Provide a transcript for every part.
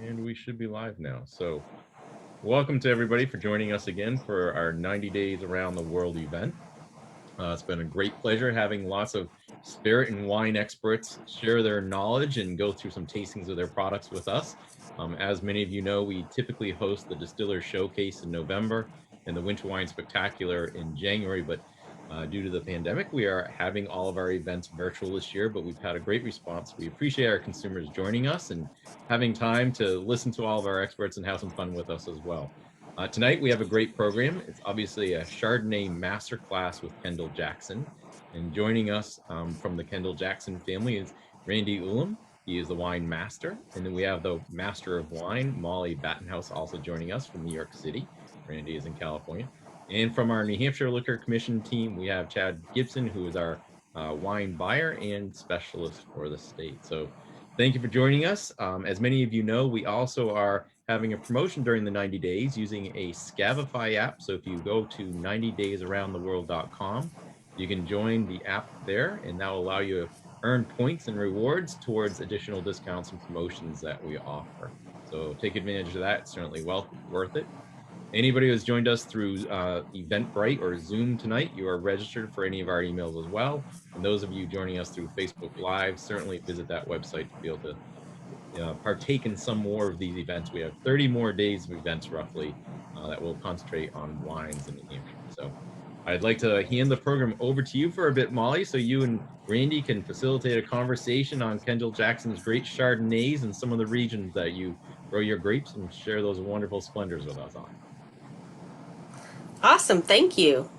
And we should be live now. So welcome to everybody for joining us again for our 90 Days Around the World event. It's been a great pleasure having lots of spirit and wine experts share their knowledge and go through some tastings of their products with us. As many of you know, we typically host the Distiller Showcase in November and the Winter Wine Spectacular in January, but due to the pandemic, we are having all of our events virtual this year, but we've had a great response. We appreciate our consumers joining us and having time to listen to all of our experts and have some fun with us as well. Tonight, we have a great program. It's obviously a Chardonnay masterclass with Kendall Jackson. And joining us from the Kendall Jackson family is Randy Ullom. He is the wine master. And then we have the master of wine, Mollie Battenhouse, also joining us from New York City. Randy is in California. And from our New Hampshire Liquor Commission team, we have Chad Gibson, who is our wine buyer and specialist for the state. So thank you for joining us. As many of you know, we also are having a promotion during the 90 days using a Scavify app. So if you go to 90daysaroundtheworld.com, you can join the app there, and that will allow you to earn points and rewards towards additional discounts and promotions that we offer. So take advantage of that. It's certainly worth it. Anybody who has joined us through Eventbrite or Zoom tonight, you are registered for any of our emails as well. And those of you joining us through Facebook Live, certainly visit that website to be able to partake in some more of these events. We have 30 more days of events roughly that will concentrate on wines in New Hampshire. So I'd like to hand the program over to you for a bit, Mollie, so you and Randy can facilitate a conversation on Kendall Jackson's great Chardonnays and some of the regions that you grow your grapes and share those wonderful splendors with us on. Awesome, thank you.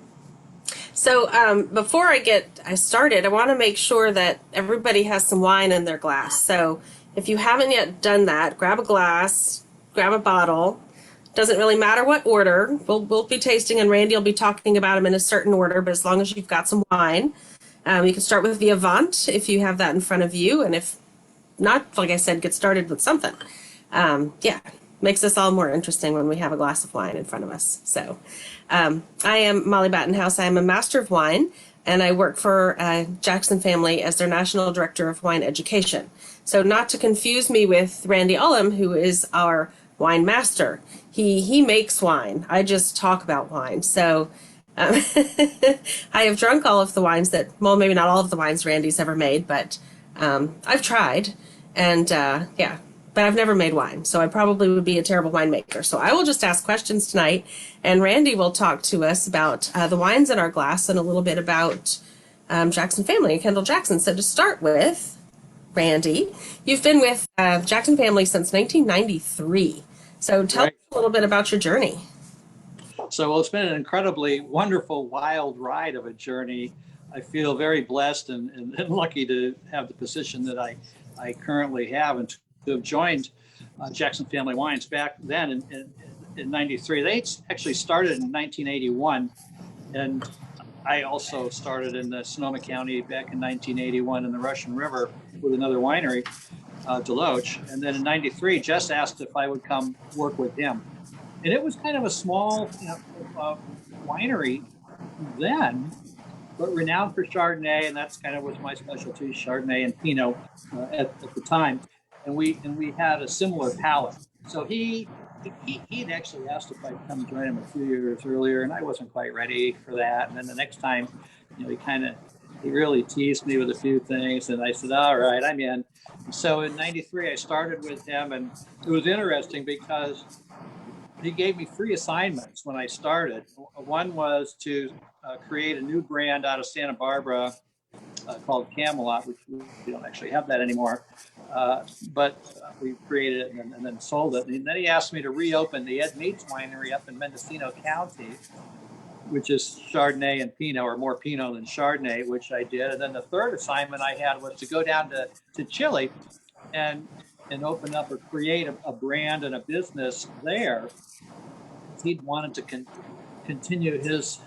So before I get started, I want to make sure that everybody has some wine in their glass. So if you haven't yet done that, grab a glass, grab a bottle. Doesn't really matter what order. We'll be tasting, and Randy will be talking about them in a certain order, but as long as you've got some wine, you can start with the Avant if you have that in front of you, and if not, like I said, get started with something. Yeah, makes us all more interesting when we have a glass of wine in front of us. So I am Mollie Battenhouse. I am a master of wine, and I work for Jackson family as their national director of wine education. So not to confuse me with Randy Ullom, who is our wine master. He makes wine. I just talk about wine. So I have drunk all of the wines that, well, maybe not all of the wines Randy's ever made, but I've tried. And yeah, but I've never made wine, so I probably would be a terrible winemaker. So I will just ask questions tonight, and Randy will talk to us about the wines in our glass and a little bit about Jackson family and Kendall Jackson. So to start with, Randy, you've been with Jackson family since 1993. So tell us a little bit about your journey. So well, it's been an incredibly wonderful, wild ride of a journey. I feel very blessed and lucky to have the position that I currently have and to have joined Jackson Family Wines back then in 93. They actually started in 1981, and I also started in Sonoma County back in 1981 in the Russian River with another winery, Deloach. And then in 93, Jess asked if I would come work with him. And it was kind of a small winery then, but renowned for Chardonnay, and that's kind of was my specialty, Chardonnay and Pinot at the time. And we had a similar palate. So he'd actually asked if I'd come join him a few years earlier, and I wasn't quite ready for that. And then the next time, he really teased me with a few things, and I said, all right, I'm in. So in 93, I started with him, and it was interesting because he gave me 3 assignments when I started. One was to create a new brand out of Santa Barbara called Camelot, which we don't actually have that anymore. But we created it and then sold it. And then he asked me to reopen the Ed Meats winery up in Mendocino County, which is Chardonnay and Pinot, or more Pinot than Chardonnay, which I did. And then the third assignment I had was to go down to Chile and open up or create a brand and a business there. He'd wanted to continue his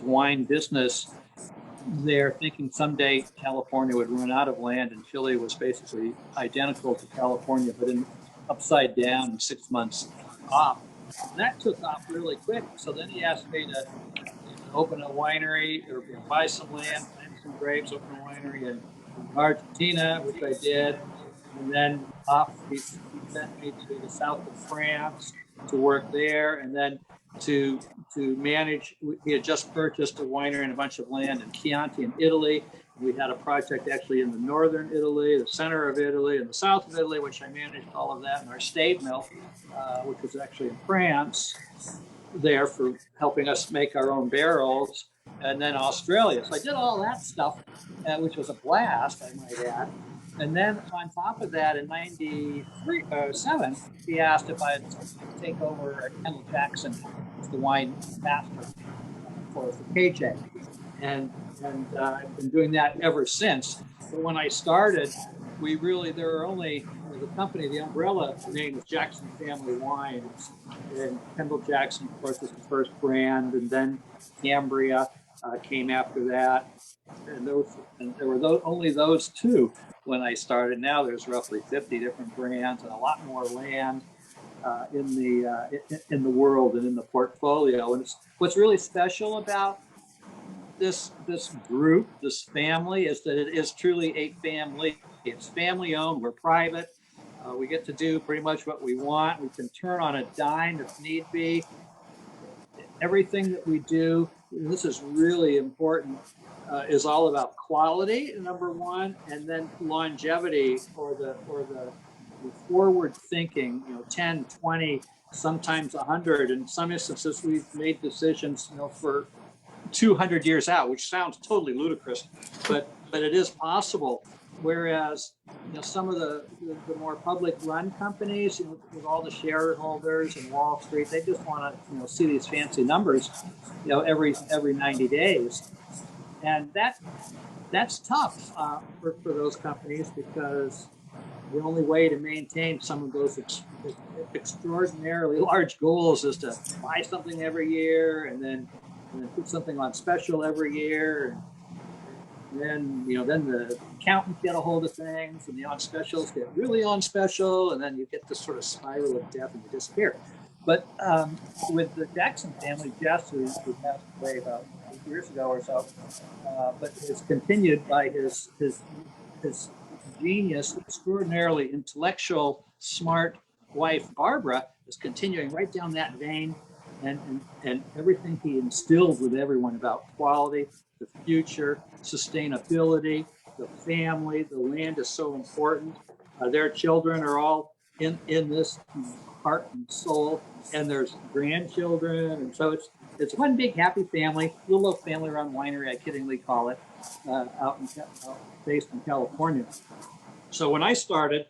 wine business there, thinking someday California would run out of land, and Chile was basically identical to California, but upside down in 6 months off. And that took off really quick. So then he asked me to open a winery or buy some land, plant some grapes, open a winery in Argentina, which I did. And then he sent me to the south of France to work there, and then to manage. He had just purchased a winery and a bunch of land in Chianti in Italy. We had a project actually in the northern Italy, the center of Italy, and the south of Italy, which I managed all of that, and our stave mill, which was actually in France, there for helping us make our own barrels, and then Australia. So I did all that stuff, which was a blast, I might add. And then on top of that, in '97, he asked if I'd take over Kendall Jackson as the wine master for KJ. And I've been doing that ever since. But when I started, there were only, the company, the umbrella name was Jackson Family Wines. And Kendall Jackson, of course, was the first brand. And then Cambria came after that. And there were only those two when I started. Now there's roughly 50 different brands and a lot more land in the world and in the portfolio. And what's really special about this group, this family, is that it is truly a family. It's family owned. We're private. We get to do pretty much what we want. We can turn on a dime if need be. Everything that we do, and this is really important, is all about quality, number one, and then longevity, or the forward thinking, 10, 20, sometimes 100. In some instances, we've made decisions, for 200 years out, which sounds totally ludicrous, but it is possible. Whereas, some of the more public run companies, with all the shareholders and Wall Street, they just want to, see these fancy numbers, every 90 days. And that's tough for those companies, because the only way to maintain some of those extraordinarily large goals is to buy something every year and then put something on special every year. And then the accountants get a hold of things, and the on specials get really on special, and then you get this sort of spiral of death and you disappear. But with the Jackson family, Jess, who passed away about 8 years ago or so, but has continued by his genius, extraordinarily intellectual, smart wife, Barbara, is continuing right down that vein, and everything he instilled with everyone about quality, the future, sustainability, the family, the land is so important. Their children are all in this heart and soul, and there's grandchildren, and so it's one big happy family, little old family-run winery, I kiddingly call it, based in California. So when I started,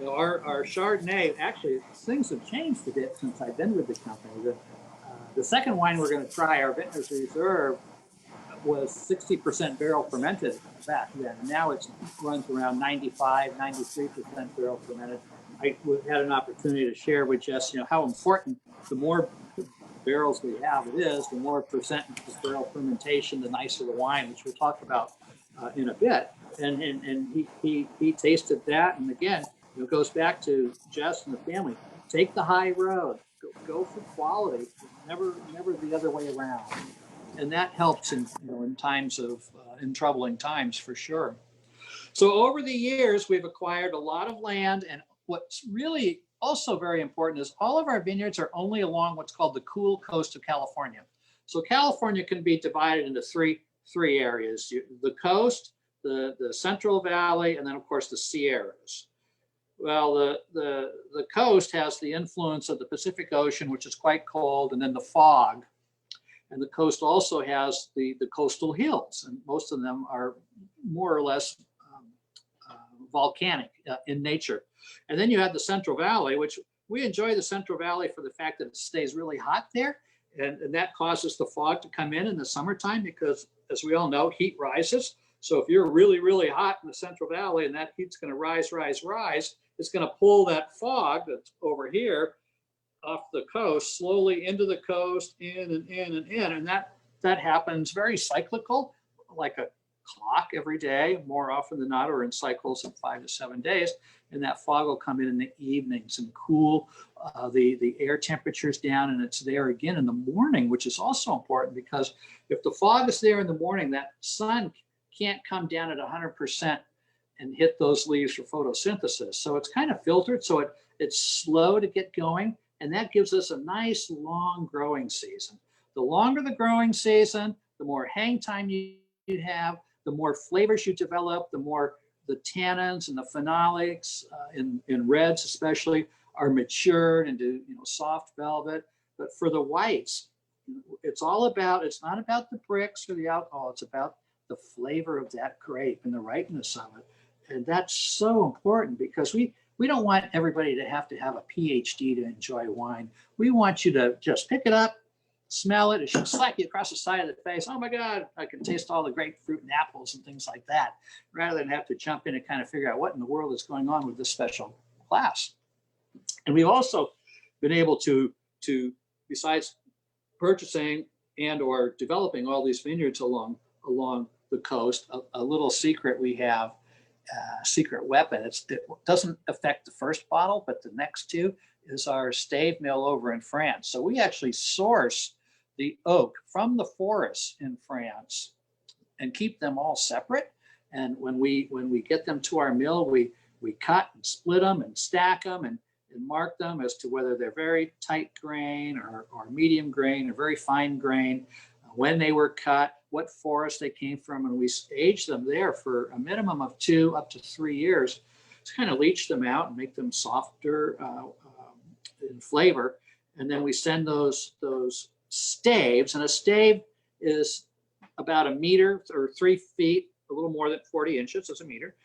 our Chardonnay, actually things have changed a bit since I've been with the company. The second wine we're going to try, our Vintner's Reserve, was 60% barrel fermented back then. Now it runs around 95, 93% barrel fermented. I had an opportunity to share with Jess, how important, the more barrels we have it is, the more percent of barrel fermentation, the nicer the wine, which we'll talk about in a bit. And he tasted that, and again, it goes back to Jess and the family. Take the high road. Go for quality. Never the other way around. And that helps in times of in troubling times, for sure. So over the years, we've acquired a lot of land, and what's really also very important is all of our vineyards are only along what's called the cool coast of California. So California can be divided into three areas: the coast, the Central Valley, and then of course the Sierras. Well, the coast has the influence of the Pacific Ocean, which is quite cold, and then the fog. And the coast also has the coastal hills, and most of them are more or less volcanic in nature. And then you have the Central Valley, which we enjoy the Central Valley for the fact that it stays really hot there. And that causes the fog to come in the summertime because, as we all know, heat rises. So if you're really, really hot in the Central Valley and that heat's going to rise, it's going to pull that fog that's over here off the coast slowly into the coast, in and in and in. And that happens very cyclical, like a clock every day, more often than not, or in cycles of 5 to 7 days. And that fog will come in the evenings and cool the air temperatures down, and it's there again in the morning, which is also important because if the fog is there in the morning, that sun can't come down at 100% and hit those leaves for photosynthesis. So it's kind of filtered, so it's slow to get going, and that gives us a nice long growing season. The longer the growing season, the more hang time you have, the more flavors you develop, the more the tannins and the phenolics in reds especially are matured into soft velvet. But for the whites, it's not about the bricks or the alcohol. It's about the flavor of that grape and the ripeness of it. And that's so important because we don't want everybody to have a PhD to enjoy wine. We want you to just pick it up, smell it. It should slap you across the side of the face. Oh my God, I can taste all the grapefruit and apples and things like that, rather than have to jump in and kind of figure out what in the world is going on with this special class. And we've also been able to besides purchasing and or developing all these vineyards along the coast, a little secret we have, secret weapon. It doesn't affect the first bottle, but the next two is our stave mill over in France. So we actually source the oak from the forests in France and keep them all separate. And when we get them to our mill, we cut and split them and stack them and mark them as to whether they're very tight grain or medium grain or very fine grain, when they were cut, what forest they came from, and we age them there for a minimum of 2 up to 3 years to kind of leach them out and make them softer in flavor. And then we send those staves, and a stave is about 1 meter or 3 feet, a little more than 40 inches as a meter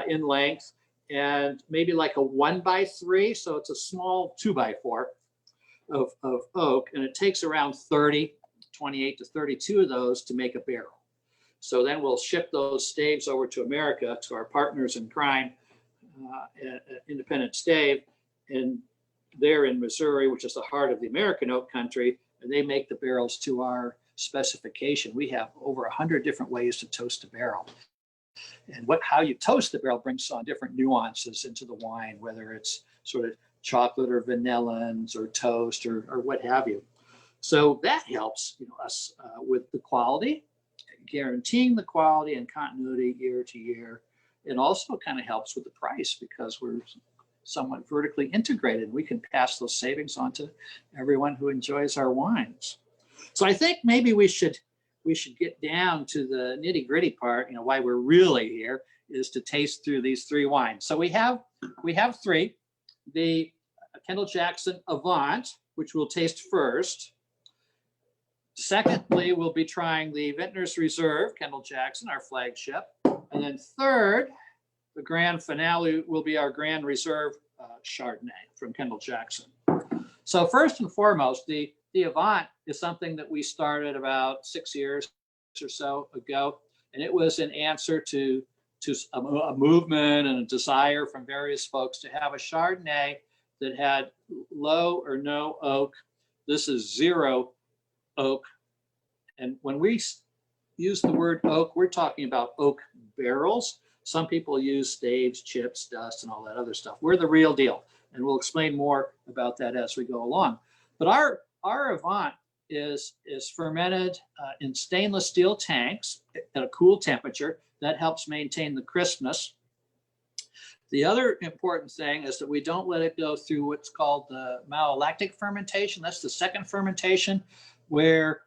in length, and maybe like a 1x3, so it's a small 2x4 of oak, and it takes around 28 to 32 of those to make a barrel. So then we'll ship those staves over to America to our partners in crime, Independent Stave, and they're in Missouri, which is the heart of the American oak country, and they make the barrels to our specification. We have over 100 different ways to toast a barrel. And how you toast the barrel brings on different nuances into the wine, whether it's sort of chocolate or vanillins or toast or what have you. So that helps us with the quality, guaranteeing the quality and continuity year to year. It also kind of helps with the price because we're somewhat vertically integrated. We can pass those savings on to everyone who enjoys our wines. So I think maybe we should get down to the nitty gritty part. Why we're really here is to taste through these 3 wines. So we have 3. The Kendall Jackson Avant, which we'll taste first. Secondly, we'll be trying the Vintner's Reserve, Kendall Jackson, our flagship. And then third, the grand finale will be our Grand Reserve Chardonnay from Kendall Jackson. So first and foremost, the Avant is something that we started about 6 years or so ago. And it was an answer to a movement and a desire from various folks to have a Chardonnay that had low or no oak. This is 0 oak. And when we use the word oak, we're talking about oak barrels. Some people use staves, chips, dust, and all that other stuff. We're the real deal. And we'll explain more about that as we go along. But our Avant is fermented in stainless steel tanks at a cool temperature. That helps maintain the crispness. The other important thing is that we don't let it go through what's called the Myolactic fermentation. That's the second fermentation, where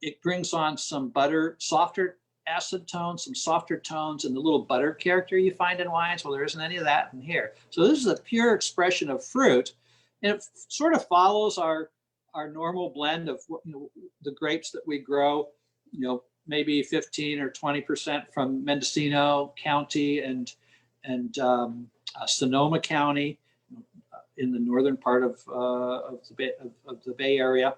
it brings on some softer acid tones, some softer tones, and the little butter character you find in wines. Well, there isn't any of that in here. So this is a pure expression of fruit. And it sort of follows our normal blend of the grapes that we grow, maybe 15 or 20% from Mendocino County and Sonoma County in the northern part of the Bay Area.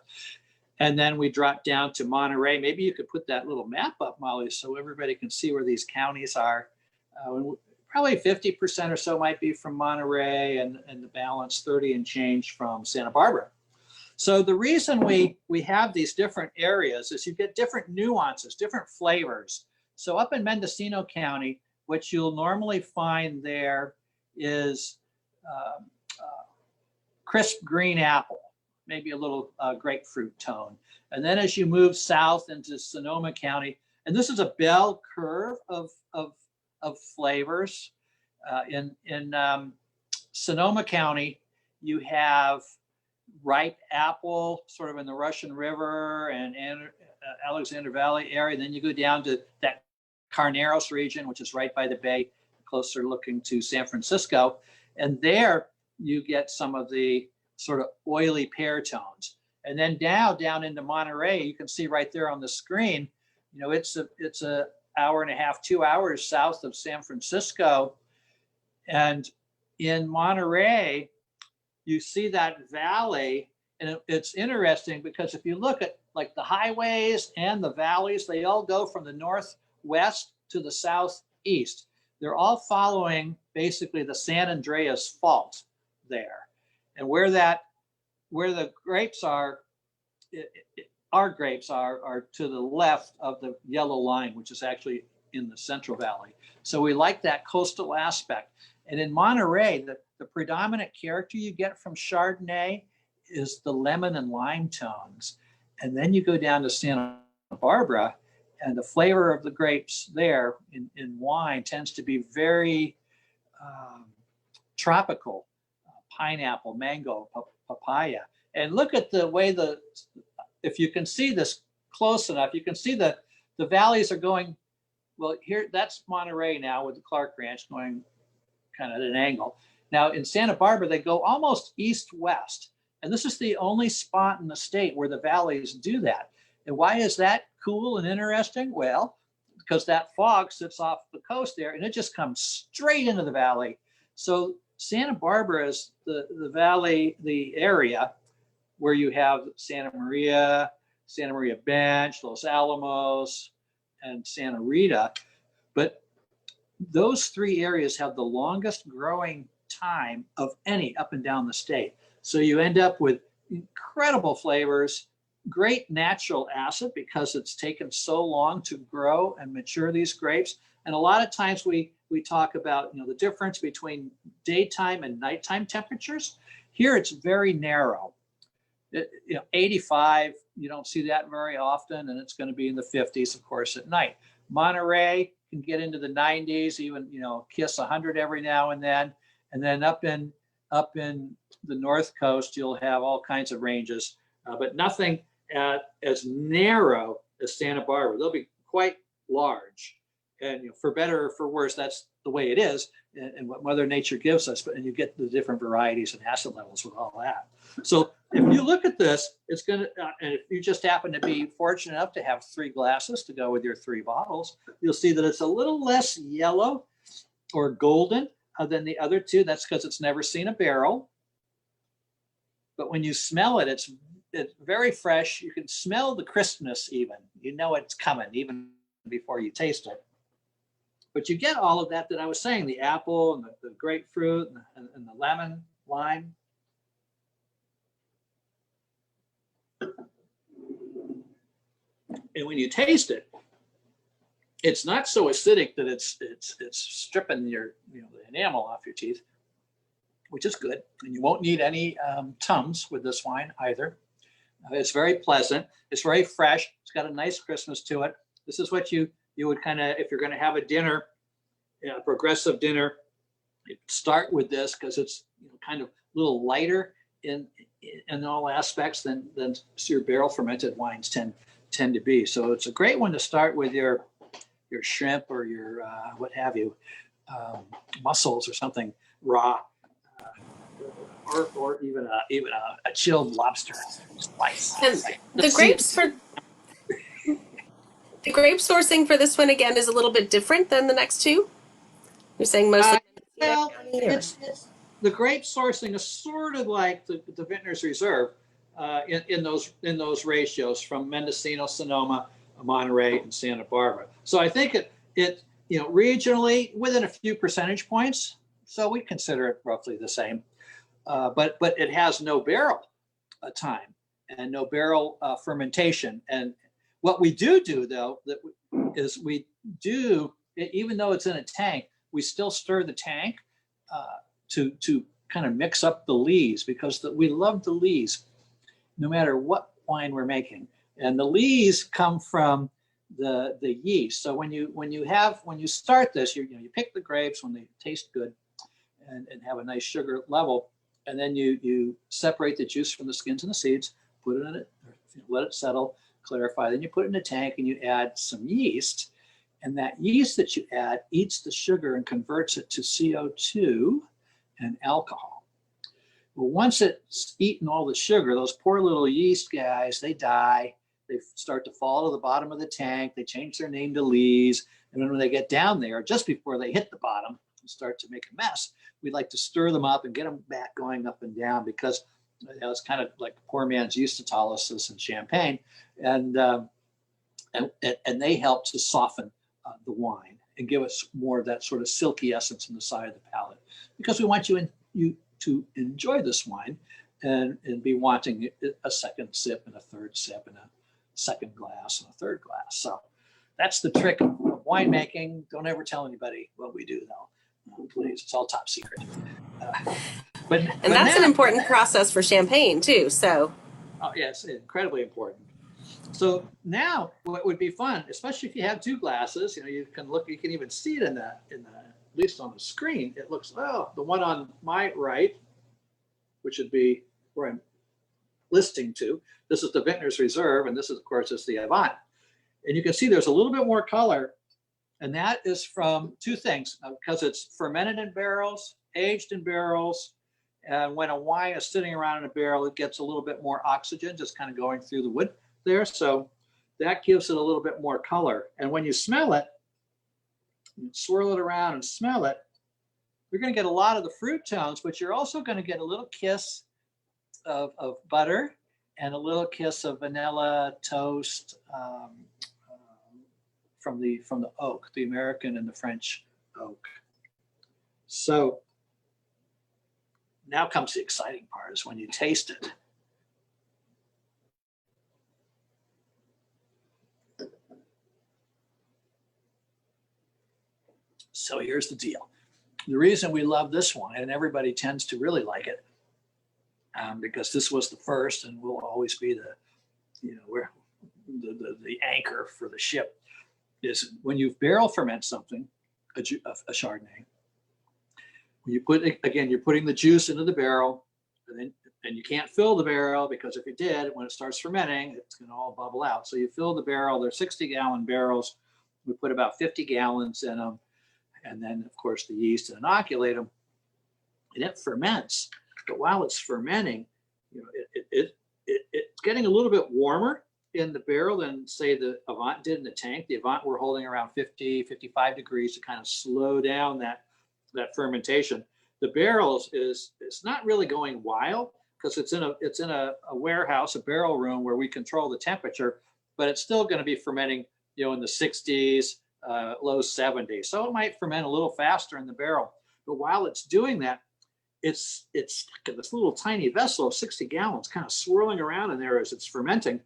And then we drop down to Monterey. Maybe you could put that little map up, Molly, so everybody can see where these counties are. Probably 50% or so might be from Monterey, and the balance 30 and change from Santa Barbara. So the reason we have these different areas is you get different nuances, different flavors. So up in Mendocino County, what you'll normally find there is crisp green apple, maybe a little grapefruit tone. And then as you move south into Sonoma County, and this is a bell curve of flavors. In Sonoma County, you have ripe apple, sort of in the Russian River and Alexander Valley area. Then you go down to that Carneros region, which is right by the bay, closer looking to San Francisco. And there you get some of the sort of oily pear tones. And then down into Monterey, you can see right there on the screen, you know, it's a hour and a half, 2 hours south of San Francisco. And in Monterey, you see that valley, and it's interesting because if you look at like the highways and the valleys, they all go from the northwest to the southeast. They're all following basically the San Andreas Fault there. And where the grapes are, our grapes are to the left of the yellow line, which is actually in the Central Valley. So we like that coastal aspect. And in Monterey, the predominant character you get from Chardonnay is the lemon and lime tones. And then you go down to Santa Barbara, and the flavor of the grapes there in wine tends to be very tropical, pineapple, mango, papaya. And look at the way if you can see this close enough, you can see the valleys are going, well, here, that's Monterey now with the Clark Ranch going kind of at an angle. Now in Santa Barbara, they go almost east-west. And this is the only spot in the state where the valleys do that. And why is that cool and interesting? Well, because that fog sits off the coast there and it just comes straight into the valley. So Santa Barbara is the valley, the area where you have Santa Maria Bench, Los Alamos, and Santa Rita. But those three areas have the longest growing time of any up and down the state. So you end up with incredible flavors, great natural acid because it's taken so long to grow and mature these grapes. And a lot of times we talk about, you know, the difference between daytime and nighttime temperatures. Here it's very narrow. 85, you don't see that very often, and it's going to be in the 50s, of course, at night. Monterey can get into the 90s, even, you know, kiss 100 every now and then. And then up in the North Coast, you'll have all kinds of ranges, but nothing as narrow as Santa Barbara. They'll be quite large. And you know, for better or for worse, that's the way it is and what Mother Nature gives us. And you get the different varieties and acid levels with all that. So if you look at this, it's going to, and if you just happen to be fortunate enough to have 3 glasses to go with your 3 bottles, you'll see that it's a little less yellow or golden than the other 2. That's because it's never seen a barrel. But when you smell it, it's very fresh. You can smell the crispness even. You know it's coming even before you taste it. But you get all of that I was saying, the apple and the grapefruit and the lemon, lime. And when you taste it, it's not so acidic that it's stripping your, you know, the enamel off your teeth, which is good. And you won't need any Tums with this wine either. It's very pleasant. It's very fresh. It's got a nice crispness to it. This is what you would kind of, if you're going to have a dinner, a progressive dinner, start with this because it's, you know, kind of a little lighter in all aspects than your barrel fermented wines tend to be. So it's a great one to start with your shrimp or your what have you, mussels or something raw, or even a chilled lobster slice. And the grapes for the grape sourcing for this one again is a little bit different than the next 2. You're saying mostly. Well, it's the grape sourcing is sort of like the Vintners Reserve in those ratios from Mendocino, Sonoma, Monterey, and Santa Barbara. So I think it you know, regionally within a few percentage points. So we consider it roughly the same, but it has no barrel time and no barrel fermentation. And what we do though is we do, even though it's in a tank, we still stir the tank to kind of mix up the lees because we love the lees no matter what wine we're making. And the lees come from the yeast. So when you start this, you pick the grapes when they taste good and have a nice sugar level, and then you separate the juice from the skins and the seeds, put it in it, let it settle, clarify. Then you put it in a tank and you add some yeast, and that yeast that you add eats the sugar and converts it to CO2 and alcohol. Well, once it's eaten all the sugar, those poor little yeast guys, they die. They start to fall to the bottom of the tank. They change their name to lees. And then when they get down there, just before they hit the bottom and start to make a mess, we like to stir them up and get them back going up and down, because it's kind of like poor man's yeastolysis and champagne. And they help to soften the wine and give us more of that sort of silky essence in the side of the palate, because we want you to enjoy this wine and be wanting a second sip and a third sip and a second glass and a third glass. So that's the trick of winemaking. Don't ever tell anybody what we do, though. Please, it's all top secret. But that's an important process for champagne too. So, oh yes, incredibly important. So now, what would be fun, especially if you have two glasses, you can look. You can even see it in the at least on the screen. It looks the one on my right, which would be where I'm listing to. This is the Vintner's Reserve, and this is, of course, is the Avant. And you can see there's a little bit more color, and that is from two things, because it's fermented in barrels, aged in barrels, and when a wine is sitting around in a barrel, it gets a little bit more oxygen just kind of going through the wood there. So that gives it a little bit more color. And when you smell it, you swirl it around and smell it, you're going to get a lot of the fruit tones, but you're also going to get a little kiss of butter and a little kiss of vanilla toast from the oak, the American and the French oak. So now comes the exciting part, is when you taste it. So here's the deal. The reason we love this one, and everybody tends to really like it, because this was the first and will always be the anchor for the ship, is when you barrel ferment something, a Chardonnay. When you put, again, you're putting the juice into the barrel, and you can't fill the barrel, because if you did, when it starts fermenting, it's going to all bubble out. So you fill the barrel. They're 60-gallon barrels. We put about 50 gallons in them. And then, of course, the yeast, and inoculate them, and it ferments. But while it's fermenting, it's getting a little bit warmer in the barrel than, say, the Avant did in the tank. The Avant we're holding around 50, 55 degrees to kind of slow down that fermentation. The barrel is not really going wild, because it's in a warehouse, a barrel room where we control the temperature, but it's still going to be fermenting, in the 60s. Low 70s. So it might ferment a little faster in the barrel. But while it's doing that, it's stuck in this little tiny vessel of 60 gallons kind of swirling around in there as it's fermenting.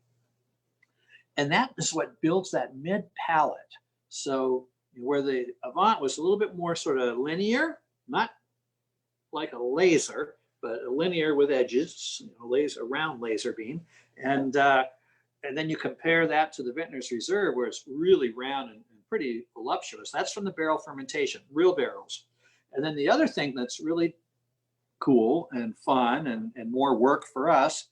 And that is what builds that mid palate. So where the Avant was a little bit more sort of linear, not like a laser, but a linear with edges, laser, round laser beam. And then you compare that to the Vintner's Reserve, where it's really round and pretty voluptuous. That's from the barrel fermentation, real barrels. And then the other thing that's really cool and fun and more work for us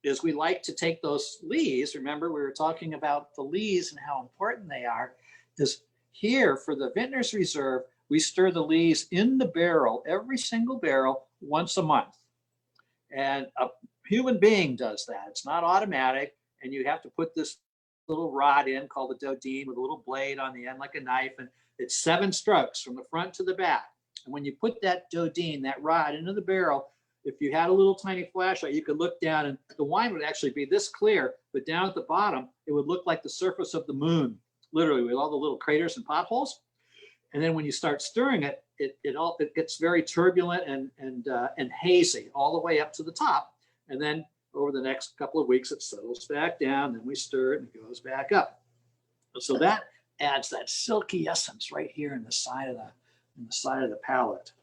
is we like to take those lees. Remember, we were talking about the lees and how important they are. Is here for the Vintner's Reserve, we stir the lees in the barrel, every single barrel, once a month. And a human being does that. It's not automatic. And you have to put this little rod in called the dodine with a little blade on the end like a knife, and it's 7 strokes from the front to the back. And when you put that dodine, that rod, into the barrel, if you had a little tiny flashlight, you could look down, and the wine would actually be this clear, but down at the bottom it would look like the surface of the moon, literally, with all the little craters and potholes. And then when you start stirring it, it gets very turbulent and hazy all the way up to the top. And then over the next couple of weeks, it settles back down, then we stir it and it goes back up. So that adds that silky essence right here in the side of the palate.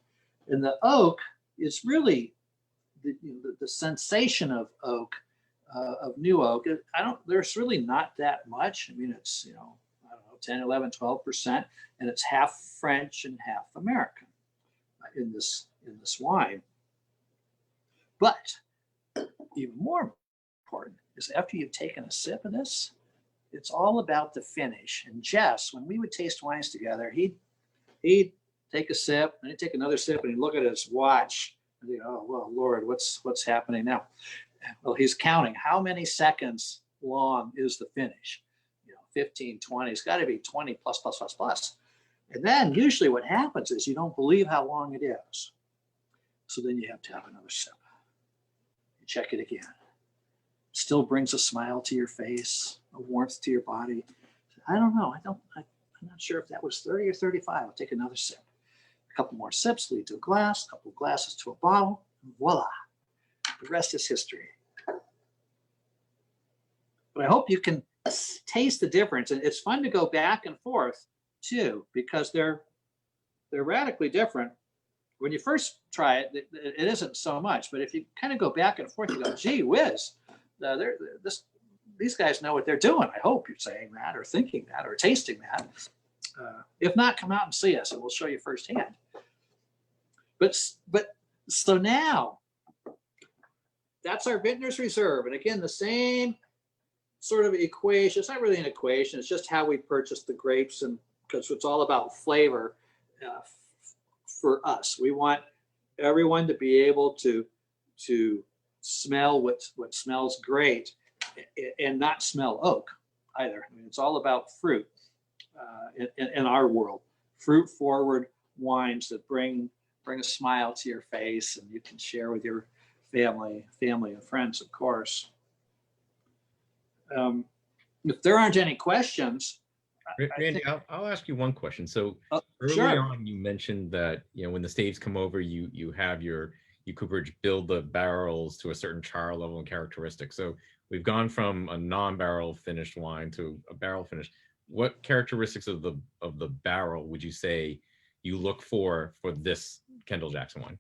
And the oak is really the sensation of oak, of new oak. There's really not that much. I mean, it's 10, 11, 12%, and it's half French and half American in this wine. But even more important is after you've taken a sip of this, it's all about the finish. And Jess, when we would taste wines together, he'd take a sip, and he'd take another sip, and he'd look at his watch and think, oh, well, Lord, what's happening now? Well, he's counting how many seconds long is the finish. 15, 20, it's got to be 20 plus, plus, plus, plus. And then usually what happens is you don't believe how long it is. So then you have to have another sip. You check it again. Still brings a smile to your face, a warmth to your body. I don't know. I'm not sure if that was 30 or 35. I'll take another sip. A couple more sips lead to a glass, a couple of glasses to a bottle, and voila. The rest is history. But I hope you can taste the difference. And it's fun to go back and forth too, because they're radically different. When you first try it, it isn't so much. But if you kind of go back and forth, you go, gee whiz, these guys know what they're doing. I hope you're saying that or thinking that or tasting that. If not, come out and see us and we'll show you firsthand. But so now, that's our Vintner's Reserve. And again, the same sort of equation. It's not really an equation. It's just how we purchase the grapes, and because it's all about flavor for us. We want everyone to be able to smell what smells great and not smell oak either. I mean, it's all about fruit in our world. Fruit forward wines that bring a smile to your face, and you can share with your family and friends, of course. If there aren't any questions, Randy, I'll ask you one question. So early sure. on, you mentioned that when the staves come over, you have your cooperage build the barrels to a certain char level and characteristics. So we've gone from a non-barrel finished wine to a barrel finished. What characteristics of the barrel would you say you look for this Kendall Jackson wine?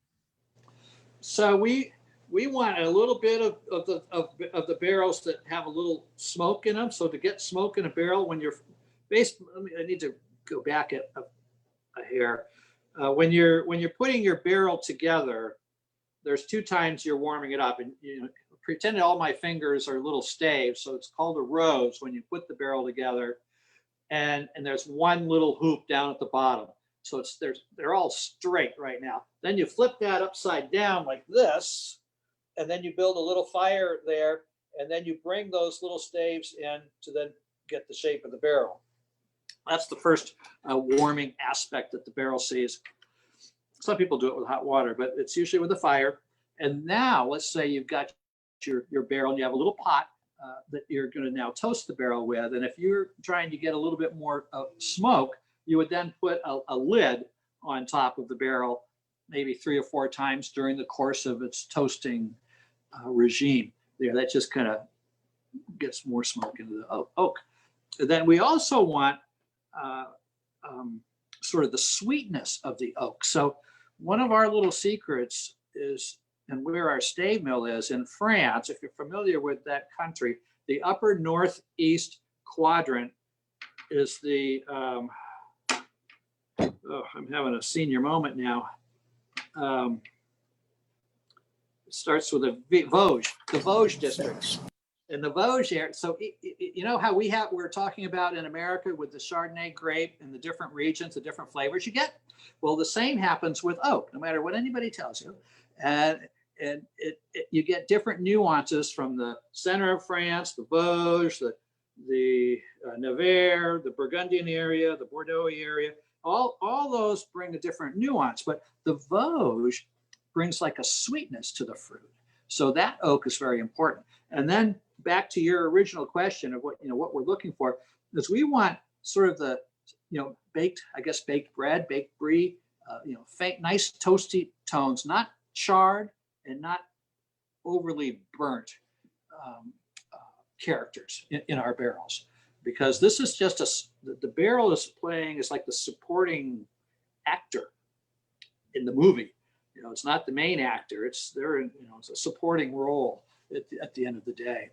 So we want a little bit of the barrels that have a little smoke in them. So to get smoke in a barrel, when you're I need to go back a hair. When you're putting your barrel together, there's two times you're warming it up, and pretend all my fingers are little staves. So it's called a rose when you put the barrel together, and there's one little hoop down at the bottom. So they're all straight right now. Then you flip that upside down like this, and then you build a little fire there, and then you bring those little staves in to then get the shape of the barrel. That's the first warming aspect that the barrel sees. Some people do it with hot water, but it's usually with a fire. And now let's say you've got your barrel and you have a little pot that you're going to now toast the barrel with. And if you're trying to get a little bit more smoke, you would then put a lid on top of the barrel, maybe 3 or 4 times during the course of its toasting regime. There, that just kind of gets more smoke into the oak. And then we also want sort of the sweetness of the oak. So one of our little secrets is, and where our stave mill is in France, if you're familiar with that country, the upper northeast quadrant is the, I'm having a senior moment now. It starts with a Vosges, the Vosges district. In the Vosges area, so you know how we're talking about in America with the Chardonnay grape and the different regions, the different flavors you get? Well, the same happens with oak, no matter what anybody tells you. And you get different nuances from the center of France, the Vosges, the Nevers, the Burgundian area, the Bordeaux area. All those bring a different nuance, but the Vosges brings like a sweetness to the fruit. So that oak is very important. And then back to your original question of what we're looking for is we want sort of the baked bread, baked brie, faint, nice toasty tones, not charred and not overly burnt characters in our barrels, because this is just the barrel is like the supporting actor in the movie. It's not the main actor. It's a supporting role at the end of the day.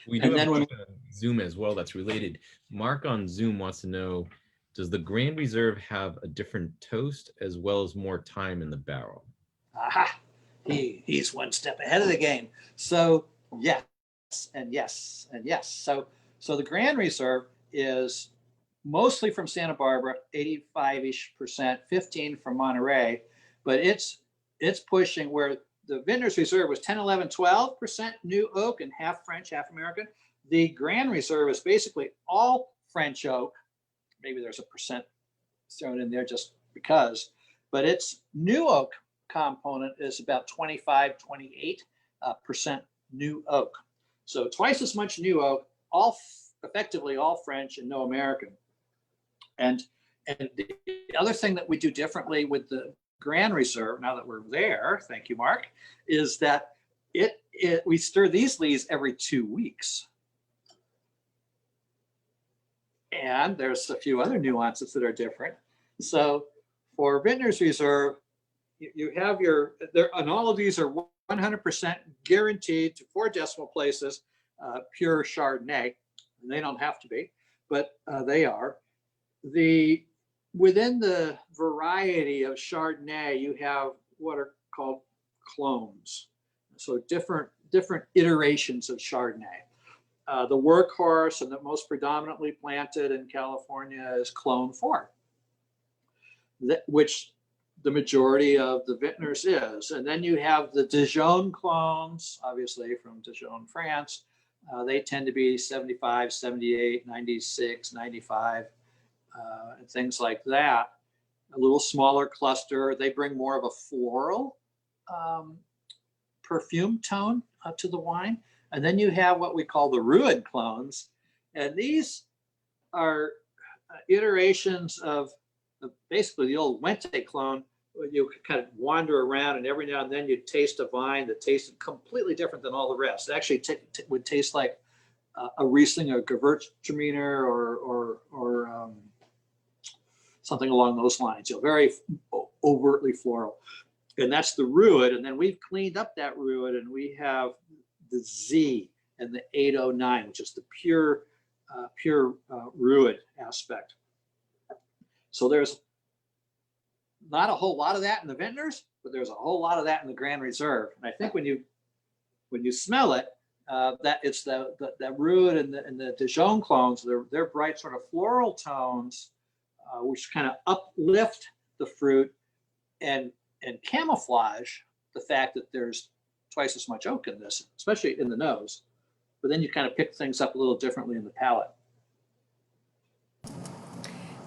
We do have on Zoom as well that's related. Mark on Zoom wants to know, does the Grand Reserve have a different toast as well as more time in the barrel? Aha, he's one step ahead of the game. So yes, and yes, and yes. So the Grand Reserve is mostly from Santa Barbara, 85-ish%, 15 from Monterey, but it's pushing where the Vineyards Reserve was 10, 11, 12% new oak and half French, half American. The Grand Reserve is basically all French oak. Maybe there's a percent thrown in there just because, but its new oak component is about 25, 28% new oak. So twice as much new oak, effectively all French and no American. And the other thing that we do differently with the Grand Reserve, now that we're there, thank you, Mark, is that we stir these lees every 2 weeks. And there's a few other nuances that are different. So for Vineyards Reserve, you have and all of these are 100% guaranteed to 4 decimal places, pure Chardonnay. And they don't have to be, but they are. Within the variety of Chardonnay, you have what are called clones. So different iterations of Chardonnay. The workhorse and the most predominantly planted in California is Clone 4, which the majority of the vintners is. And then you have the Dijon clones, obviously from Dijon, France. They tend to be 75, 78, 96, 95, and things like that. A little smaller cluster. They bring more of a floral perfume tone to the wine. And then you have what we call the Rued clones. And these are iterations of basically the old Wente clone. You kind of wander around and every now and then you taste a vine that tasted completely different than all the rest. It actually would taste like a Riesling or Gewürztraminer or something along those lines. Very overtly floral. And that's the Rued. And then we've cleaned up that Rued and we have the Z and the 809, which is the pure Rued aspect. So there's not a whole lot of that in the vintners, but there's a whole lot of that in the Grand Reserve. And I think when you smell it, that it's the Rued and the Dijon clones, they're bright sort of floral tones, which kind of uplift the fruit and camouflage the fact that there's twice as much oak in this, especially in the nose. But then you kind of pick things up a little differently in the palate.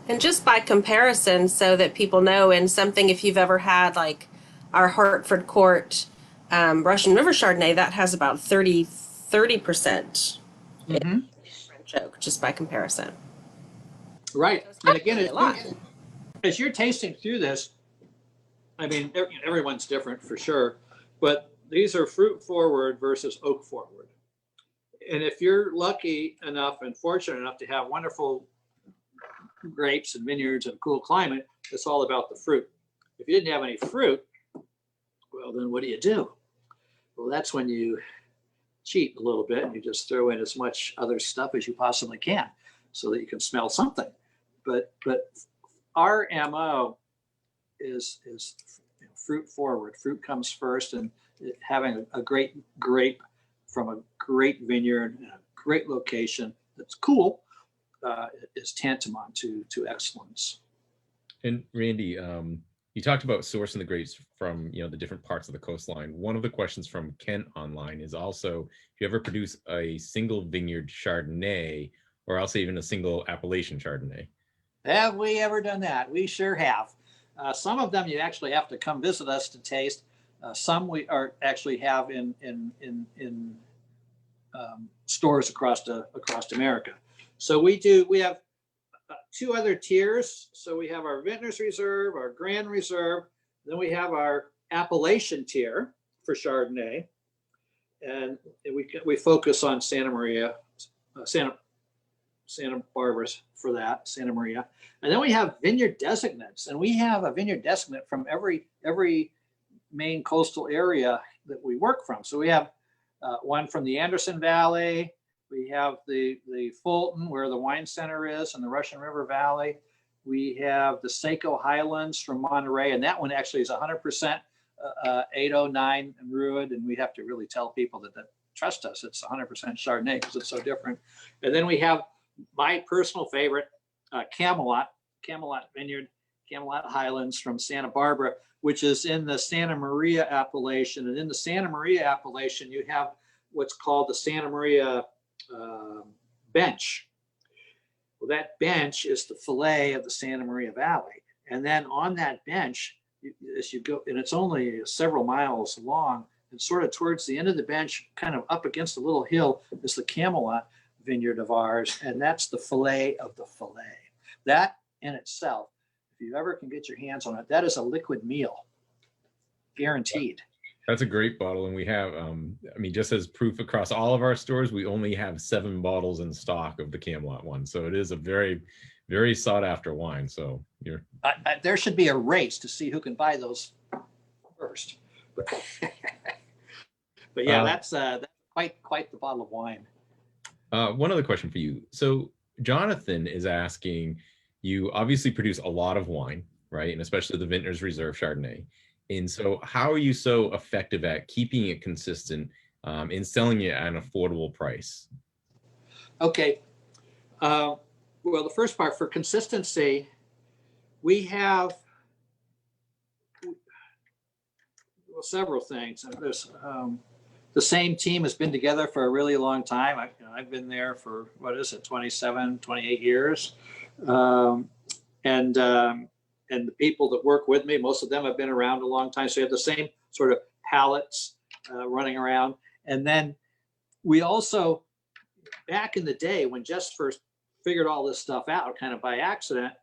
And just by comparison, so that people know, and something if you've ever had like our Hartford Court Russian River Chardonnay, that has about 30% Mm-hmm. French oak, just by comparison. Right. So and again, as you're tasting through this, I mean, everyone's different for sure, but these are fruit forward versus oak forward. And if you're lucky enough and fortunate enough to have wonderful grapes and vineyards and a cool climate, it's all about the fruit. If you didn't have any fruit, well, then what do? Well, that's when you cheat a little bit and you just throw in as much other stuff as you possibly can so that you can smell something. But our MO is fruit forward. Fruit comes first, and having a great grape from a great vineyard and a great location that's cool is tantamount to excellence. And Randy, you talked about sourcing the grapes from the different parts of the coastline. One of the questions from Kent online is also if you ever produce a single vineyard Chardonnay or else even a single appellation Chardonnay. Have we ever done that? We sure have. Some of them you actually have to come visit us to taste. Some we actually have in stores across America. So we have 2 other tiers. So we have our Vintners Reserve, our Grand Reserve, then we have our appellation tier for Chardonnay, and we focus on Santa Barbara for that, Santa Maria. And then we have Vineyard Designates, and we have a Vineyard Designate from every main coastal area that we work from. So we have one from the Anderson Valley, We have the Fulton, where the wine center is, in the Russian River Valley. We have the Saco Highlands from Monterey, and that one actually is 100% 809 and Rued, and we have to really tell people that trust us, it's 100% Chardonnay because it's so different. And then we have my personal favorite, Camelot Vineyard, Camelot Highlands from Santa Barbara, which is in the Santa Maria appellation. And in the Santa Maria appellation, you have what's called the Santa Maria bench. Well, that bench is the fillet of the Santa Maria Valley. And then on that bench, as you go, and it's only several miles long, and sort of towards the end of the bench, kind of up against a little hill, is the Camelot vineyard of ours, and that's the fillet of the fillet. That in itself, if you ever can get your hands on it, that is a liquid meal, guaranteed. That's a great bottle, and we have, I mean, just as proof across all of our stores, we only have 7 bottles in stock of the Camelot one, so it is a very, very sought after wine. So there should be a race to see who can buy those first. But yeah, that's quite the bottle of wine. One other question for you. So Jonathan is asking, you obviously produce a lot of wine, right? And especially the Vintners Reserve Chardonnay. And so how are you so effective at keeping it consistent and selling it at an affordable price? Okay. Well, the first part, for consistency, we have several things. There's, the same team has been together for a really long time. I've been there for, 27, 28 years. And the people that work with me, most of them have been around a long time. So you have the same sort of pallets running around. And then we also, back in the day when Jess first figured all this stuff out kind of by accident,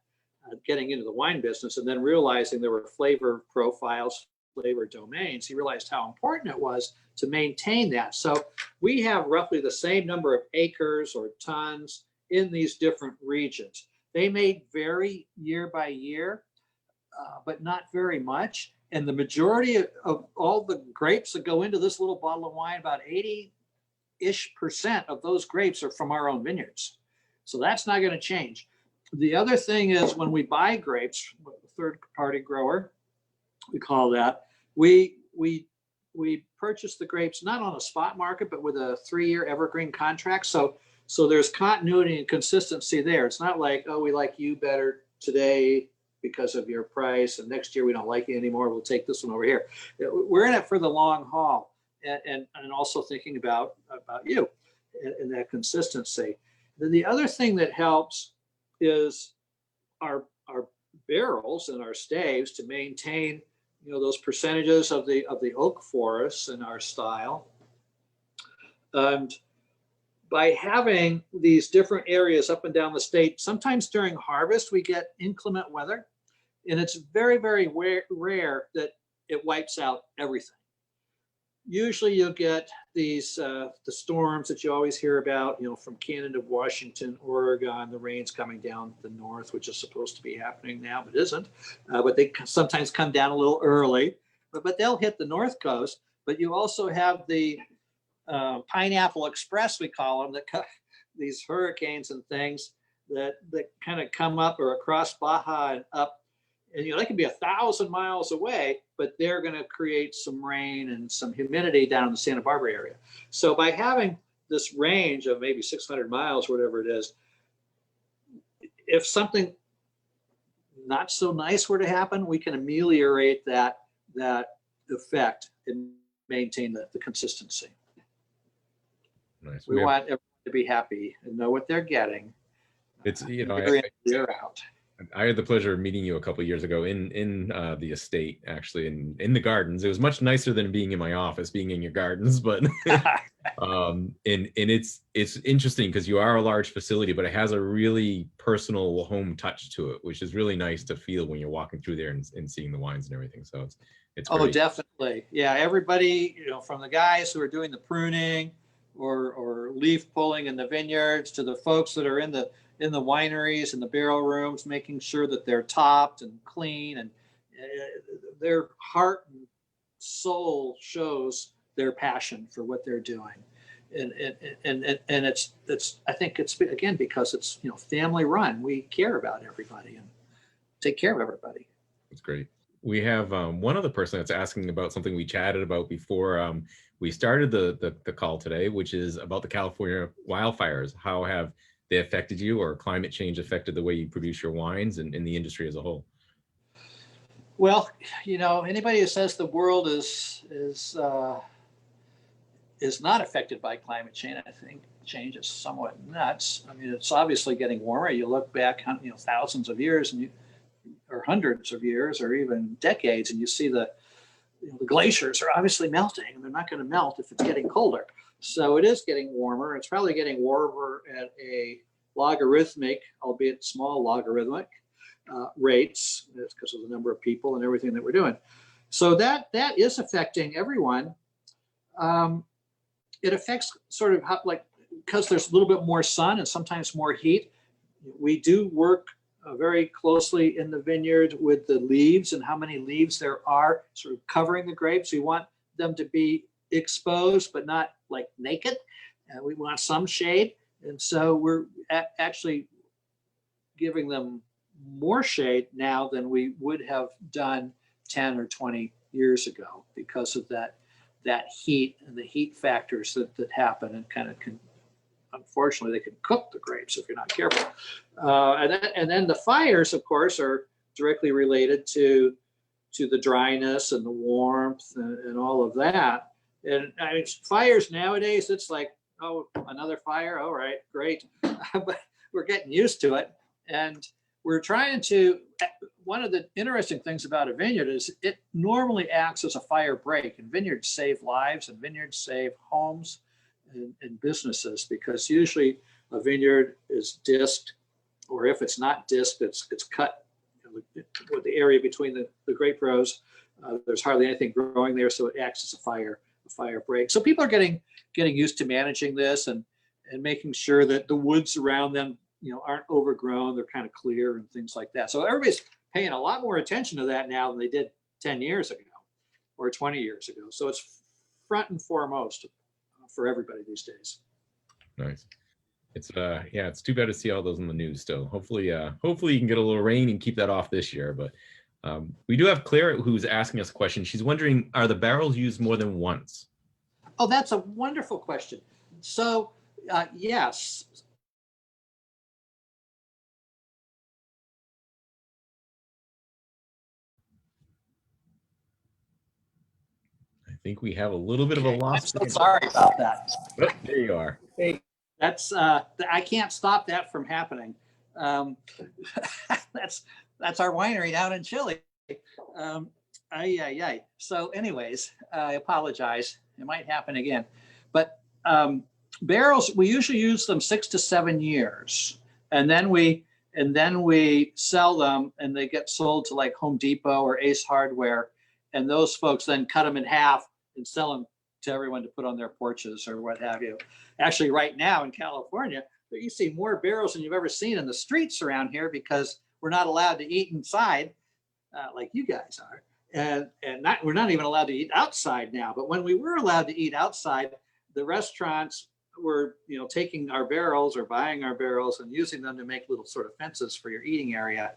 getting into the wine business and then realizing there were flavor profiles, flavor domains, he realized how important it was to maintain that. So we have roughly the same number of acres or tons in these different regions. They may vary year by year, but not very much. And the majority of all the grapes that go into this little bottle of wine, about 80-ish% of those grapes are from our own vineyards. So that's not going to change. The other thing is when we buy grapes, third-party grower, we call that, we purchase the grapes not on a spot market, but with a 3-year evergreen contract. So there's continuity and consistency there. It's not like, oh, we like you better today because of your price, and next year we don't like you anymore, we'll take this one over here. We're in it for the long haul, and also thinking about you and that consistency. Then the other thing that helps is our barrels and our staves to maintain, those percentages of the oak forests in our style. And by having these different areas up and down the state, sometimes during harvest we get inclement weather, and it's very, very rare that it wipes out everything. Usually you'll get these the storms that you always hear about, from Canada, Washington, Oregon, the rains coming down the north, which is supposed to be happening now, but isn't. But they sometimes come down a little early, but they'll hit the north coast. But you also have the Pineapple Express, we call them, these hurricanes and things that kind of come up or across Baja and up. And they can be 1,000 miles away, but they're going to create some rain and some humidity down in the Santa Barbara area. So by having this range of maybe 600 miles, whatever it is, if something not so nice were to happen, we can ameliorate that effect and maintain the consistency. Nice. We want everyone to be happy and know what they're getting. It's year out. I had the pleasure of meeting you a couple of years ago in the estate, actually, in the gardens. It was much nicer than being in my office, being in your gardens. But and it's interesting because you are a large facility, but it has a really personal home touch to it, which is really nice to feel when you're walking through there and seeing the wines and everything. So it's great. Oh, definitely, yeah. Everybody, from the guys who are doing the pruning or leaf pulling in the vineyards to the folks that are in the wineries and the barrel rooms, making sure that they're topped and clean, and their heart and soul shows their passion for what they're doing. and it's I think it's again because it's family run. We care about everybody and take care of everybody. That's great. We have one other person that's asking about something we chatted about before we started the call today, which is about the California wildfires. How have they affected you, or climate change affected the way you produce your wines and in the industry as a whole? Well, anybody who says the world is not affected by climate change, I think change is somewhat nuts. I mean, it's obviously getting warmer. You look back, thousands of years, or hundreds of years, or even decades, and you see the glaciers are obviously melting, and they're not going to melt if it's getting colder. So it is getting warmer. It's probably getting warmer at a logarithmic, albeit small logarithmic, rates, because of the number of people and everything that we're doing. So that is affecting everyone. It affects sort of because there's a little bit more sun and sometimes more heat. We do work very closely in the vineyard with the leaves and how many leaves there are sort of covering the grapes. We want them to be exposed, but not like naked. We want some shade. And so we're actually giving them more shade now than we would have done 10 or 20 years ago because of that heat and the heat factors that happen and kind of can, unfortunately, they can cook the grapes if you're not careful. And then the fires, of course, are directly related to the dryness and the warmth and all of that. And I mean, fires nowadays, it's like, oh, another fire. All right, great. But we're getting used to it. And we're trying to, one of the interesting things about a vineyard is it normally acts as a fire break, and vineyards save lives and vineyards save homes and businesses, because usually a vineyard is disked, or if it's not disked, it's cut with the area between the grape rows. There's hardly anything growing there, so it acts as a fire break. So people are getting used to managing this and making sure that the woods around them aren't overgrown, they're kind of clear and things like that. So everybody's paying a lot more attention to that now than they did 10 years ago or 20 years ago. So it's front and foremost for everybody these days. Nice. It's it's too bad to see all those in the news still. Hopefully you can get a little rain and keep that off this year. But we do have Claire who's asking us a question. She's wondering, are the barrels used more than once? Oh, that's a wonderful question. So yes. I think we have a little bit of a loss. I'm so sorry about that. Oh, there you are. Hey, that's I can't stop that from happening. That's our winery down in Chile. So anyways, I apologize. It might happen again. But barrels, we usually use them 6 to 7 years, and then we sell them, and they get sold to like Home Depot or Ace Hardware, and those folks then cut them in half and sell them to everyone to put on their porches or what have you. Actually, right now in California, you see more barrels than you've ever seen in the streets around here, because we're not allowed to eat inside like you guys are. And we're not even allowed to eat outside now. But when we were allowed to eat outside, the restaurants were taking our barrels or buying our barrels and using them to make little sort of fences for your eating area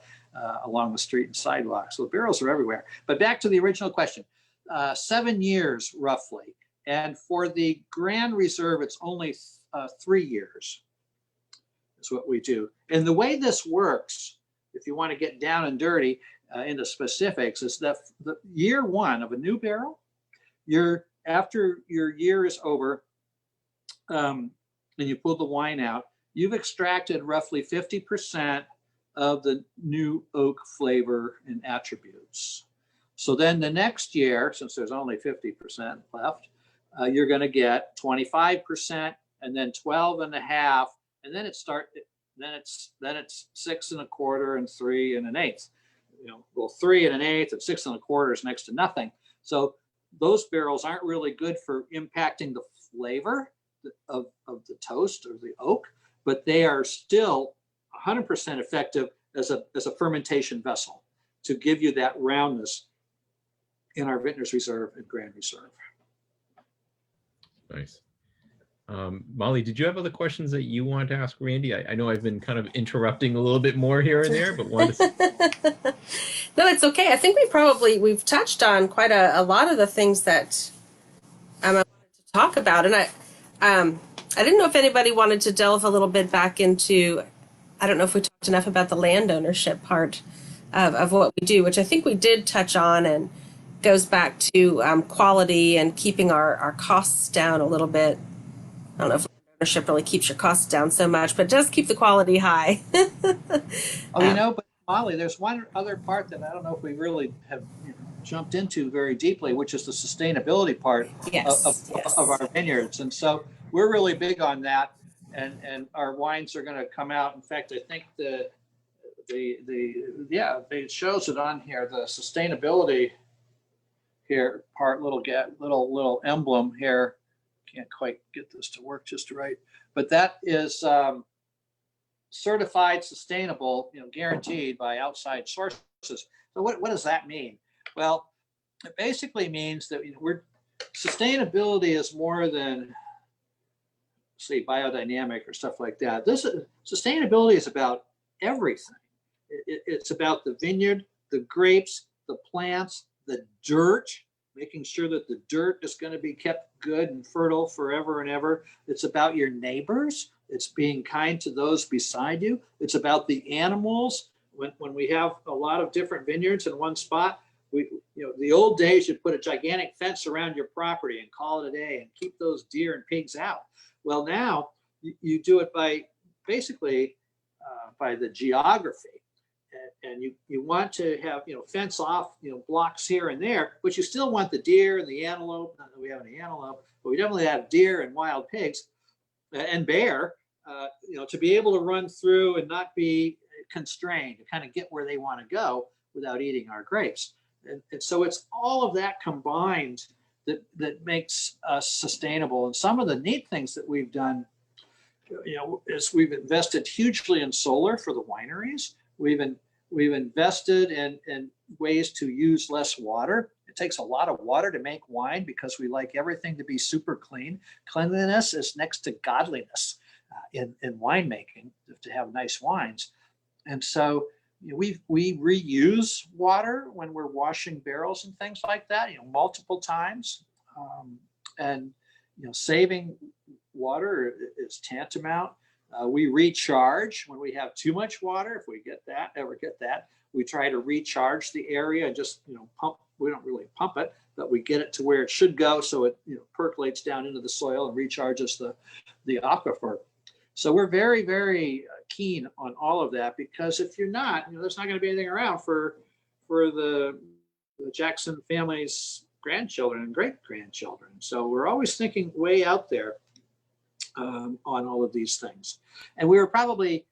along the street and sidewalk. So the barrels are everywhere. But back to the original question, 7 years roughly. And for the Grand Reserve, it's only 3 years is what we do. And the way this works, if you want to get down and dirty into specifics, is that the year one of a new barrel, after your year is over, and you pull the wine out, you've extracted roughly 50% of the new oak flavor and attributes. So then the next year, since there's only 50% left, you're going to get 25%, and then 12.5, and then it's 6 1/4 and 3 1/8. 3 1/8 and 6 1/4 is next to nothing. So those barrels aren't really good for impacting the flavor of the toast or the oak, but they are still 100% effective as a fermentation vessel to give you that roundness in our Vintners Reserve and Grand Reserve. Nice. Molly, did you have other questions that you wanted to ask Randy? I know I've been kind of interrupting a little bit more here and there, but wanted to... No, it's okay. I think we've touched on quite a lot of the things that I wanted to talk about, and I didn't know if anybody wanted to delve a little bit back into. I don't know if we talked enough about the land ownership part of what we do, which I think we did touch on, and goes back to quality and keeping our costs down a little bit. I don't know if ownership really keeps your costs down so much, but it does keep the quality high. Oh, but Molly, there's one other part that I don't know if we really have jumped into very deeply, which is the sustainability part Yes, of our vineyards. And so we're really big on that. And our wines are going to come out. In fact, I think it shows it on here, the sustainability here part, little emblem here. Can't quite get this to work just right, but that is certified sustainable, guaranteed by outside sources. So what does that mean? Well, it basically means that sustainability is more than, say, biodynamic or stuff like that. Sustainability is about everything. It's about the vineyard, the grapes, the plants, the dirt, making sure that the dirt is going to be kept good and fertile forever and ever. It's about your neighbors. It's being kind to those beside you. It's about the animals. When we have a lot of different vineyards in one spot, the old days, you'd put a gigantic fence around your property and call it a day and keep those deer and pigs out. Well, now you do it by basically by the geography. And you want to have, fence off, blocks here and there, but you still want the deer and the antelope. Not that we have any antelope, but we definitely have deer and wild pigs and bear, to be able to run through and not be constrained, to kind of get where they want to go without eating our grapes. And so it's all of that combined that makes us sustainable. And some of the neat things that we've done, is we've invested hugely in solar for the wineries. We've invested in ways to use less water. It takes a lot of water to make wine because we like everything to be super clean. Cleanliness is next to godliness in winemaking, to have nice wines. And so we reuse water when we're washing barrels and things like that, multiple times. And saving water is tantamount. We recharge when we have too much water. If we ever get that, we try to recharge the area and just pump. We don't really pump it, but we get it to where it should go, so it percolates down into the soil and recharges the aquifer. So we're very, very keen on all of that, because if you're not, there's not going to be anything around for the Jackson family's grandchildren and great grandchildren. So we're always thinking way out there on all of these things. And we were probably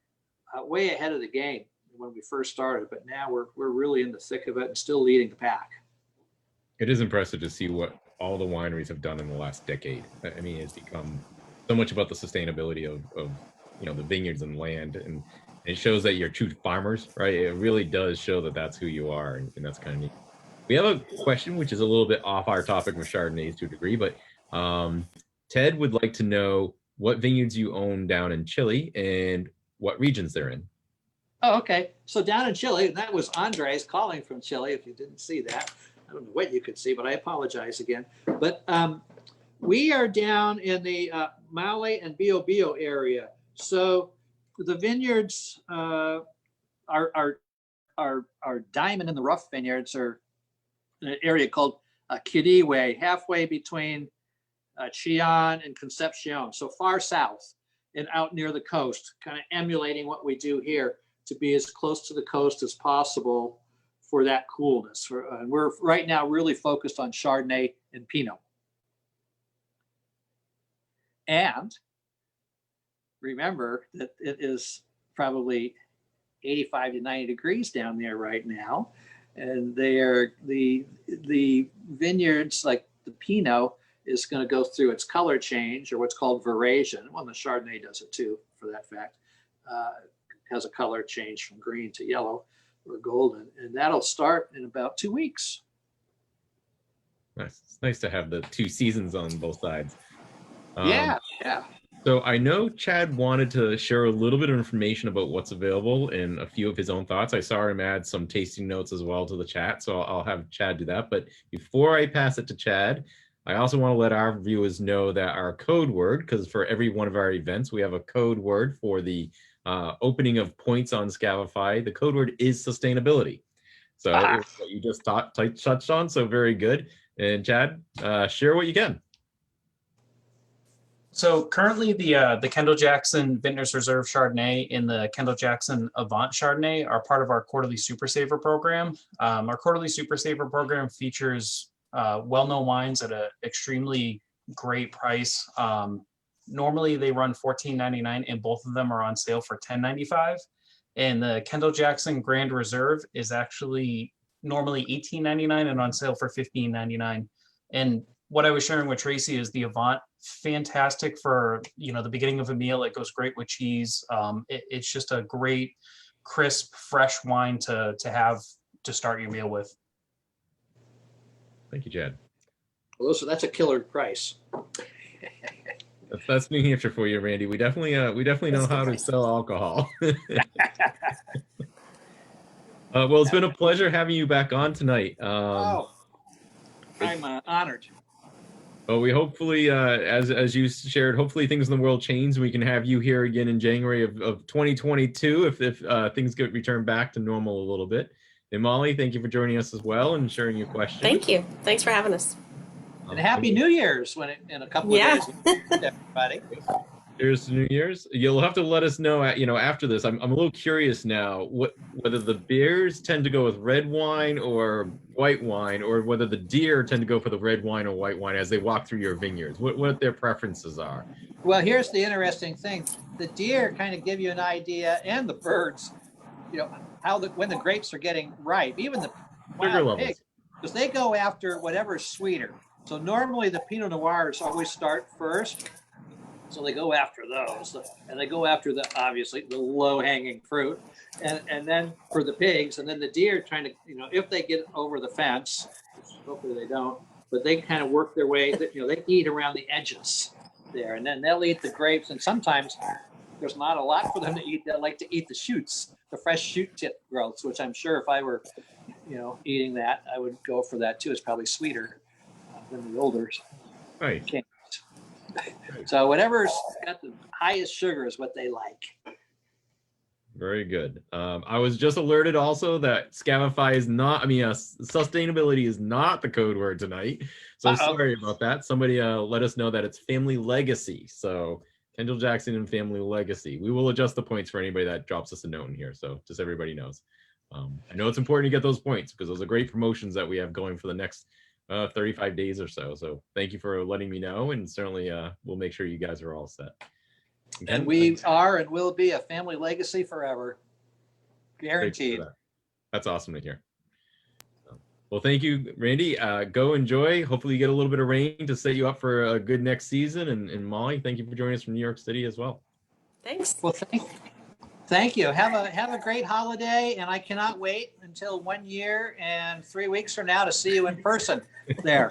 way ahead of the game when we first started, but now we're really in the thick of it and still leading the pack. It is impressive to see what all the wineries have done in the last decade. I mean, it's become so much about the sustainability of the vineyards and land, and it shows that you're true farmers, right? It really does show that that's who you are, and that's kind of neat. We have a question which is a little bit off our topic with Chardonnays to a degree, but Ted would like to know what vineyards you own down in Chile and what regions they're in. Oh, okay. So down in Chile, that was Andres calling from Chile, if you didn't see that. I don't know what you could see, but I apologize again. But we are down in the Maule and Biobío area. So the vineyards, our diamond in the rough vineyards are in an area called Quirihue, halfway between Chillán and Concepcion, so far south and out near the coast, kind of emulating what we do here to be as close to the coast as possible for that coolness. And we're right now really focused on Chardonnay and Pinot. And remember that it is probably 85 to 90 degrees down there right now. And they are the vineyards, like the Pinot, is going to go through its color change, or what's called veraison. Well, the Chardonnay does it too, for that fact. Has a color change from green to yellow or golden, and that'll start in about 2 weeks. Nice. It's nice to have the two seasons on both sides. Yeah, yeah. So I know Chad wanted to share a little bit of information about what's available and a few of his own thoughts. I saw him add some tasting notes as well to the chat, so I'll have Chad do that. But before I pass it to Chad, I also want to let our viewers know that our code word, because for every one of our events, we have a code word for the opening of points on Scavify. The code word is sustainability. So it was what you just touched on, so very good. And Chad, share what you can. So currently the Kendall Jackson Vintners Reserve Chardonnay and the Kendall Jackson Avant Chardonnay are part of our quarterly Super Saver program. Our quarterly Super Saver program features well-known wines at an extremely great price. Normally they run $14.99 and both of them are on sale for $10.95. And the Kendall Jackson Grand Reserve is actually normally $18.99 and on sale for $15.99. And what I was sharing with Tracy is the Avant, fantastic for, the beginning of a meal. It goes great with cheese. It's just a great, crisp, fresh wine to have to start your meal with. Thank you, Chad. Well, so that's a killer price. That's New Hampshire for you, Randy. We definitely know how to sell alcohol. Well, it's been a pleasure having you back on tonight. I'm honored. Well, we hopefully, as you shared, hopefully things in the world change. We can have you here again in January of 2022 if things get returned back to normal a little bit. And Molly, thank you for joining us as well and sharing your questions. Thank you. Thanks for having us. And Happy New Year's in a couple of days, everybody. Here's to New Year's. You'll have to let us know, after this. I'm a little curious now whether the bears tend to go with red wine or white wine, or whether the deer tend to go for the red wine or white wine as they walk through your vineyards. What their preferences are. Well, here's the interesting thing: the deer kind of give you an idea, and the birds, when the grapes are getting ripe. Even the wild pigs, because they go after whatever's sweeter. So normally the Pinot Noirs always start first. So they go after those, and they go after obviously the low-hanging fruit, and then for the pigs, and then the deer trying to, if they get over the fence, hopefully they don't, but they kind of work their way, they eat around the edges there, and then they'll eat the grapes, and sometimes there's not a lot for them to eat. They like to eat the shoots, the fresh shoot tip growths, which I'm sure if I were, eating that, I would go for that too. It's probably sweeter than the older. Right. So whatever's got the highest sugar is what they like. Very good. I was just alerted also that Scavify is not, sustainability is not the code word tonight. So sorry about that. Somebody let us know that it's family legacy. So Kendall Jackson and family legacy. We will adjust the points for anybody that drops us a note in here. So just everybody knows. I know it's important to get those points because those are great promotions that we have going for the next 35 days or so. So thank you for letting me know, and certainly we'll make sure you guys are all set. And we are and will be a family legacy forever. Guaranteed. That's awesome to hear. Well, thank you, Randy. Go enjoy. Hopefully you get a little bit of rain to set you up for a good next season. And Molly, thank you for joining us from New York City as well. Thanks. Well, thank you. Have a great holiday, and I cannot wait until 1 year and 3 weeks from now to see you in person there.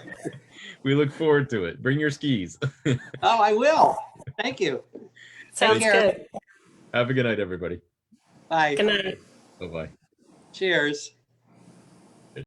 We look forward to it. Bring your skis. Oh, I will. Thank you. Sounds good. Have a good night, everybody. Bye. Good night. Bye-bye. Cheers.